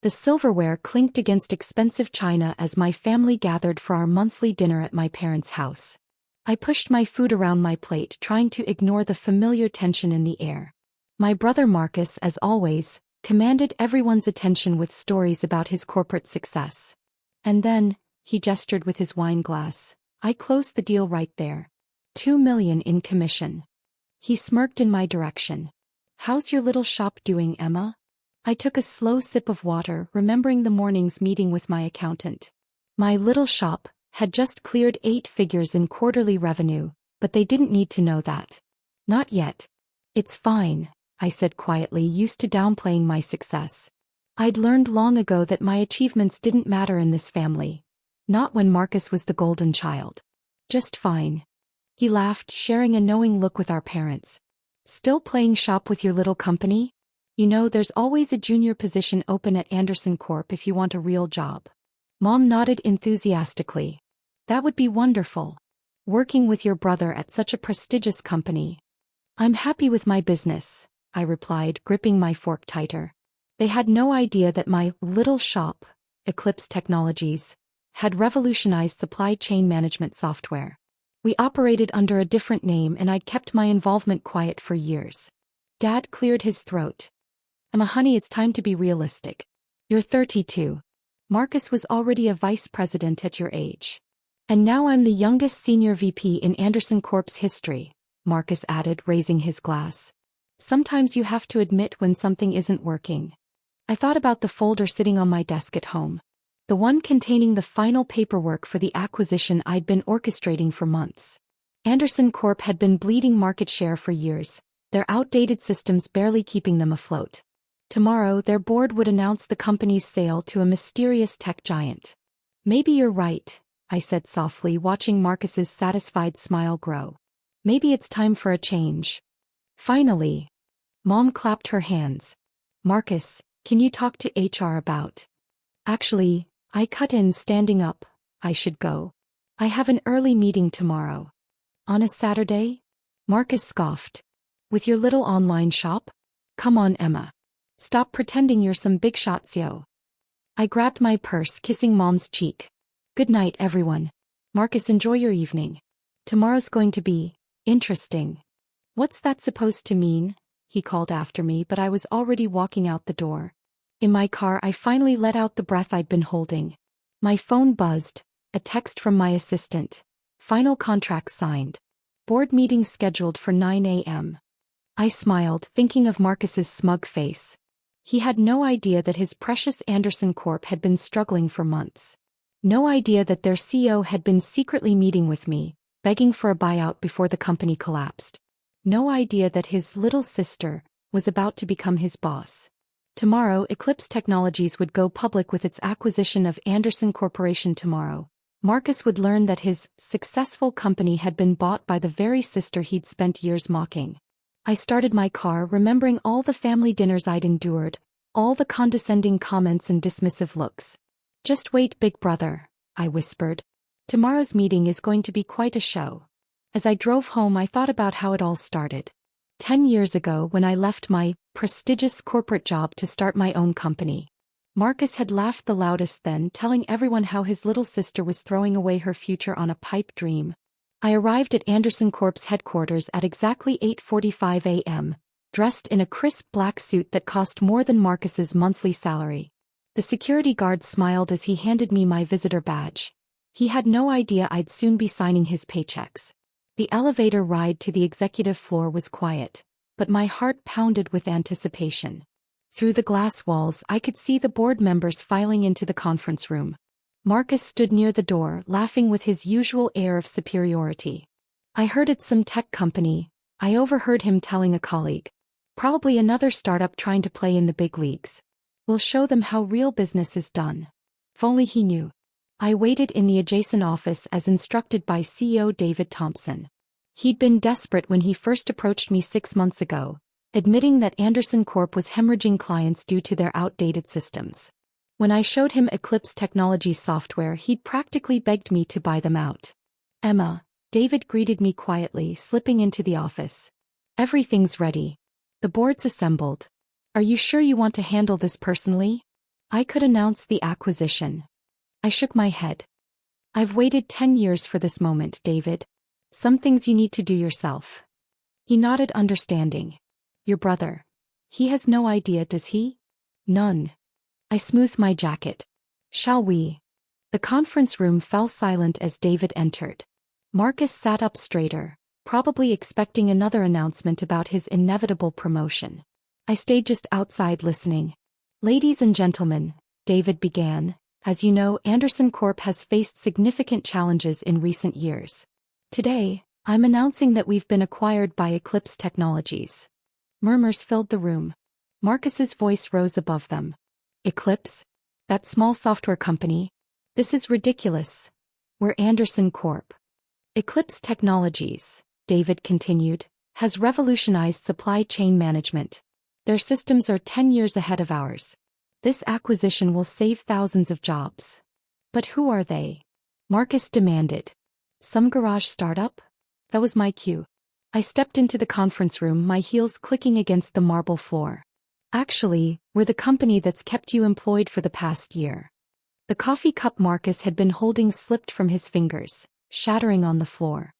The silverware clinked against expensive china as my family gathered for our monthly dinner at my parents' house. I pushed my food around my plate, trying to ignore the familiar tension in the air. My brother Marcus, as always, commanded everyone's attention with stories about his corporate success. And then, he gestured with his wine glass, I closed the deal right there. 2 million in commission. He smirked in my direction. How's your little shop doing, Emma? I took a slow sip of water, remembering the morning's meeting with my accountant. My little shop had just cleared 8 figures in quarterly revenue, but they didn't need to know that. Not yet. It's fine, I said quietly, used to downplaying my success. I'd learned long ago that my achievements didn't matter in this family. Not when Marcus was the golden child. Just fine. He laughed, sharing a knowing look with our parents. Still playing shop with your little company? You know, there's always a junior position open at Anderson Corp if you want a real job. Mom nodded enthusiastically. That would be wonderful. Working with your brother at such a prestigious company. I'm happy with my business, I replied, gripping my fork tighter. They had no idea that my little shop, Eclipse Technologies, had revolutionized supply chain management software. We operated under a different name and I'd kept my involvement quiet for years. Dad cleared his throat. Emma, honey, it's time to be realistic. You're 32. Marcus was already a vice president at your age. And now I'm the youngest senior VP in Anderson Corp's history, Marcus added, raising his glass. Sometimes you have to admit when something isn't working. I thought about the folder sitting on my desk at home. The one containing the final paperwork for the acquisition I'd been orchestrating for months. Anderson Corp had been bleeding market share for years, their outdated systems barely keeping them afloat. Tomorrow, their board would announce the company's sale to a mysterious tech giant. Maybe you're right, I said softly, watching Marcus's satisfied smile grow. Maybe it's time for a change. Finally. Mom clapped her hands. Marcus, can you talk to HR about? Actually, I cut in, standing up. I should go. I have an early meeting tomorrow. On a Saturday? Marcus scoffed. With your little online shop? Come on, Emma. Stop pretending you're some big shot CEO. I grabbed my purse, kissing Mom's cheek. Good night, everyone. Marcus, enjoy your evening. Tomorrow's going to be interesting. What's that supposed to mean? He called after me, but I was already walking out the door. In my car, I finally let out the breath I'd been holding. My phone buzzed, a text from my assistant. Final contract signed. Board meeting scheduled for 9 a.m. I smiled, thinking of Marcus's smug face. He had no idea that his precious Anderson Corp had been struggling for months. No idea that their CEO had been secretly meeting with me, begging for a buyout before the company collapsed. No idea that his little sister was about to become his boss. Tomorrow, Eclipse Technologies would go public with its acquisition of Anderson Corporation. Tomorrow, Marcus would learn that his successful company had been bought by the very sister he'd spent years mocking. I started my car, remembering all the family dinners I'd endured, all the condescending comments and dismissive looks. Just wait, big brother, I whispered. Tomorrow's meeting is going to be quite a show. As I drove home, I thought about how it all started. 10 years ago, when I left my prestigious corporate job to start my own company. Marcus had laughed the loudest then, telling everyone how his little sister was throwing away her future on a pipe dream. I arrived at Anderson Corp's headquarters at exactly 8:45 a.m., dressed in a crisp black suit that cost more than Marcus's monthly salary. The security guard smiled as he handed me my visitor badge. He had no idea I'd soon be signing his paychecks. The elevator ride to the executive floor was quiet, but my heart pounded with anticipation. Through the glass walls, I could see the board members filing into the conference room. Marcus stood near the door, laughing with his usual air of superiority. I heard it's some tech company, I overheard him telling a colleague. Probably another startup trying to play in the big leagues. We'll show them how real business is done. If only he knew. I waited in the adjacent office as instructed by CEO David Thompson. He'd been desperate when he first approached me 6 months ago, admitting that Anderson Corp was hemorrhaging clients due to their outdated systems. When I showed him Eclipse Technologies software, he'd practically begged me to buy them out. Emma, David greeted me quietly, slipping into the office. Everything's ready. The board's assembled. Are you sure you want to handle this personally? I could announce the acquisition. I shook my head. I've waited 10 years for this moment, David. Some things you need to do yourself. He nodded, understanding. Your brother. He has no idea, does he? None. I smoothed my jacket. Shall we? The conference room fell silent as David entered. Marcus sat up straighter, probably expecting another announcement about his inevitable promotion. I stayed just outside listening. Ladies and gentlemen, David began, as you know, Anderson Corp has faced significant challenges in recent years. Today, I'm announcing that we've been acquired by Eclipse Technologies. Murmurs filled the room. Marcus's voice rose above them. Eclipse? That small software company? This is ridiculous. We're Anderson Corp. Eclipse Technologies, David continued, has revolutionized supply chain management. Their systems are 10 years ahead of ours. This acquisition will save thousands of jobs. But who are they? Marcus demanded. Some garage startup? That was my cue. I stepped into the conference room, my heels clicking against the marble floor. Actually, we're the company that's kept you employed for the past year. The coffee cup Marcus had been holding slipped from his fingers, shattering on the floor.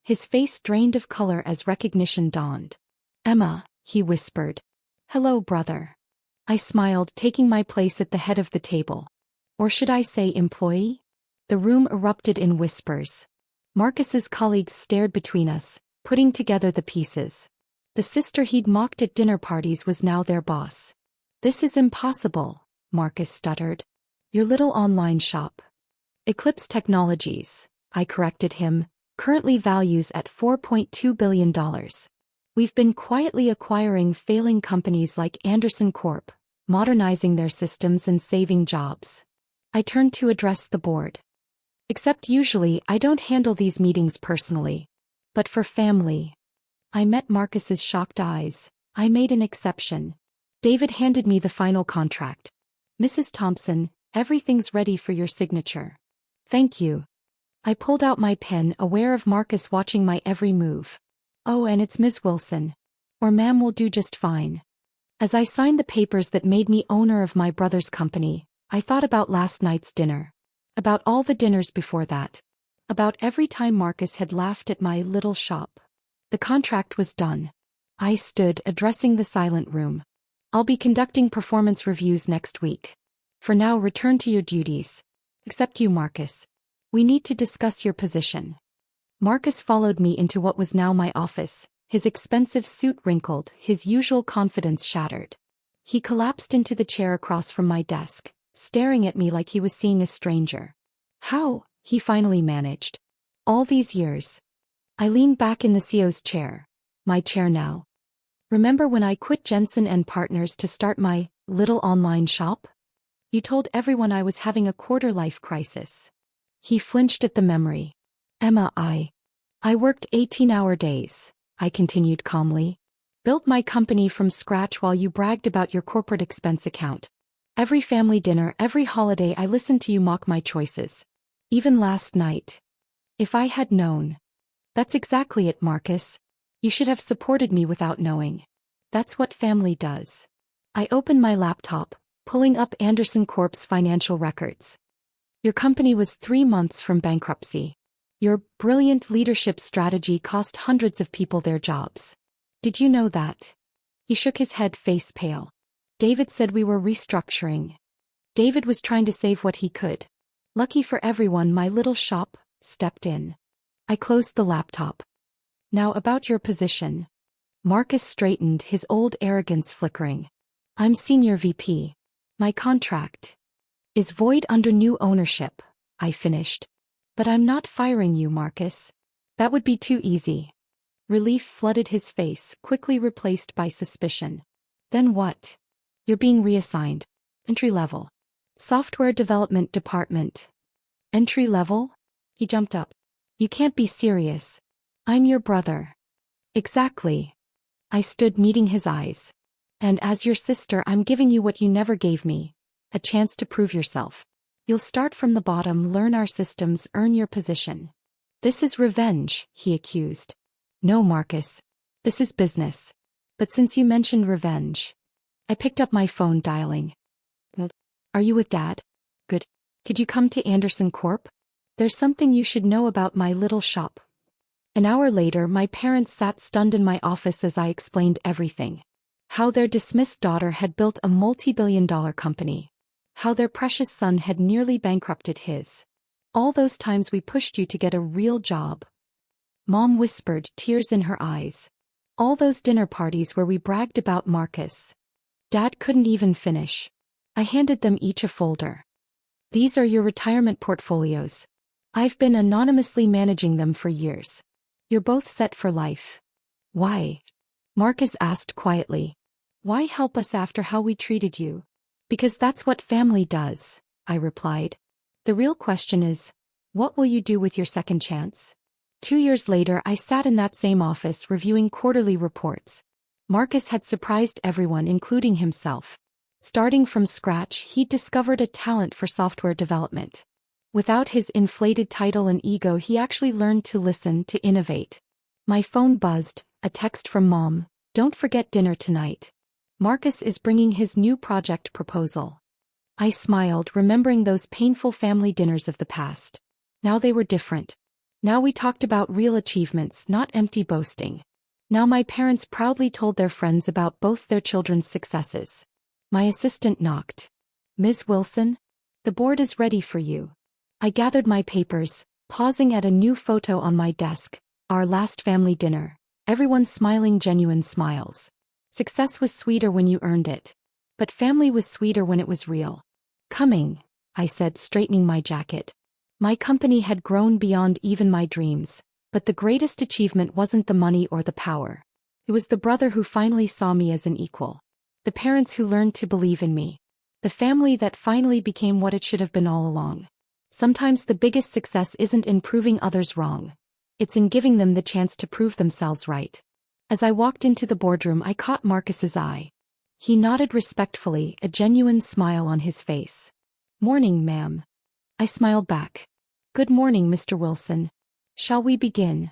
His face drained of color as recognition dawned. Emma, he whispered. Hello, brother. I smiled, taking my place at the head of the table. Or should I say employee? The room erupted in whispers. Marcus's colleagues stared between us, putting together the pieces. The sister he'd mocked at dinner parties was now their boss. This is impossible, Marcus stuttered. Your little online shop. Eclipse Technologies, I corrected him, currently values at $4.2 billion. We've been quietly acquiring failing companies like Anderson Corp, modernizing their systems and saving jobs. I turned to address the board. Except usually I don't handle these meetings personally. But for family. I met Marcus's shocked eyes. I made an exception. David handed me the final contract. Mrs. Thompson, everything's ready for your signature. Thank you. I pulled out my pen, aware of Marcus watching my every move. Oh, and it's Ms. Wilson. Or ma'am will do just fine. As I signed the papers that made me owner of my brother's company, I thought about last night's dinner. About all the dinners before that. About every time Marcus had laughed at my little shop. The contract was done. I stood, addressing the silent room. I'll be conducting performance reviews next week. For now, return to your duties. Except you, Marcus. We need to discuss your position. Marcus followed me into what was now my office, his expensive suit wrinkled, his usual confidence shattered. He collapsed into the chair across from my desk, staring at me like he was seeing a stranger. How? He finally managed. All these years. I leaned back in the CEO's chair. My chair now. Remember when I quit Jensen and Partners to start my little online shop? You told everyone I was having a quarter-life crisis. He flinched at the memory. Emma, I worked 18-hour days, I continued calmly. Built my company from scratch while you bragged about your corporate expense account. Every family dinner, every holiday I listened to you mock my choices. Even last night. If I had known. That's exactly it, Marcus. You should have supported me without knowing. That's what family does. I opened my laptop, pulling up Anderson Corp's financial records. Your company was 3 months from bankruptcy. Your brilliant leadership strategy cost hundreds of people their jobs. Did you know that? He shook his head, face pale. David said we were restructuring. David was trying to save what he could. Lucky for everyone, my little shop stepped in. I closed the laptop. Now about your position. Marcus straightened, his old arrogance flickering. I'm Senior VP. My contract is void under new ownership, I finished. But I'm not firing you, Marcus. That would be too easy. Relief flooded his face, quickly replaced by suspicion. Then what? You're being reassigned. Entry level. Software development department. Entry level? He jumped up. You can't be serious. I'm your brother. Exactly. I stood, meeting his eyes. And as your sister, I'm giving you what you never gave me. A chance to prove yourself. You'll start from the bottom, learn our systems, earn your position. This is revenge, he accused. No, Marcus. This is business. But since you mentioned revenge. I picked up my phone, dialing. Are you with Dad? Good. Could you come to Anderson Corp? There's something you should know about my little shop. An hour later, my parents sat stunned in my office as I explained everything. How their dismissed daughter had built a multi-billion-dollar company. How their precious son had nearly bankrupted his. All those times we pushed you to get a real job. Mom whispered, tears in her eyes. All those dinner parties where we bragged about Marcus. Dad couldn't even finish. I handed them each a folder. These are your retirement portfolios. I've been anonymously managing them for years. You're both set for life. Why? Marcus asked quietly. Why help us after how we treated you? Because that's what family does, I replied. The real question is, what will you do with your second chance? 2 years later, I sat in that same office reviewing quarterly reports. Marcus had surprised everyone, including himself. Starting from scratch, he'd discovered a talent for software development. Without his inflated title and ego, he actually learned to listen, to innovate. My phone buzzed, a text from Mom. Don't forget dinner tonight. Marcus is bringing his new project proposal. I smiled, remembering those painful family dinners of the past. Now they were different. Now we talked about real achievements, not empty boasting. Now my parents proudly told their friends about both their children's successes. My assistant knocked. Ms. Wilson? The board is ready for you. I gathered my papers, pausing at a new photo on my desk, our last family dinner. Everyone smiling genuine smiles. Success was sweeter when you earned it. But family was sweeter when it was real. Coming, I said, straightening my jacket. My company had grown beyond even my dreams, but the greatest achievement wasn't the money or the power. It was the brother who finally saw me as an equal. The parents who learned to believe in me. The family that finally became what it should have been all along. Sometimes the biggest success isn't in proving others wrong. It's in giving them the chance to prove themselves right. As I walked into the boardroom, I caught Marcus's eye. He nodded respectfully, a genuine smile on his face. Morning, ma'am. I smiled back. Good morning, Mr. Wilson. Shall we begin?